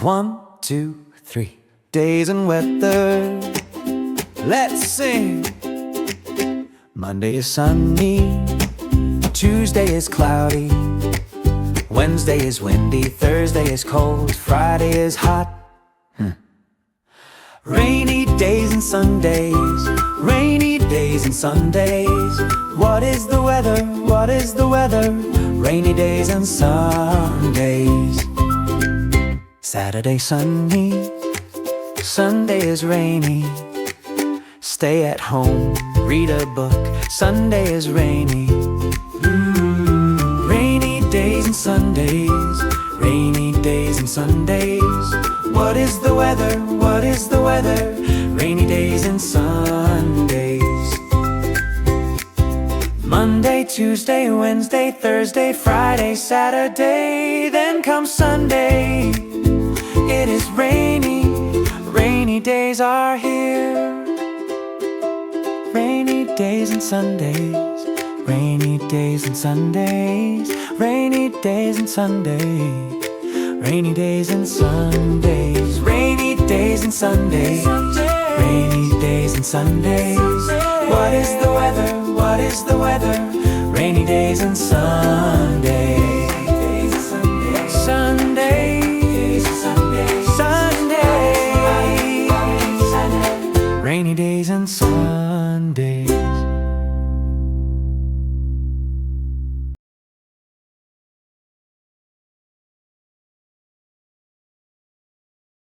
1, 2, 3. Days and weather, let's sing. Monday is sunny, Tuesday is cloudy, Wednesday is windy, Thursday is cold, Friday is hot. Rainy days and Sundays, rainy days and Sundays. What is the weather? What is the weather? Rainy days and Sundays. Saturday sunny, Sunday is rainy. Stay at home, read a book. Sunday is rainy. Rainy days and Sundays, rainy days and Sundays. What is the weather? What is the weather? Rainy days and Sundays. Monday, Tuesday, Wednesday, Thursday, Friday, Saturday. Then comes Sunday. It is rainy. Rainy days are here. Rainy days and Sundays, rainy days and Sundays, rainy days and Sundays. Rainy days and Sundays, rainy days and Sundays, rainy days and Sundays. What is the weather? What is the weather? Rainy days and Sundays. Sundays, Sundays, rainy days and Sundays.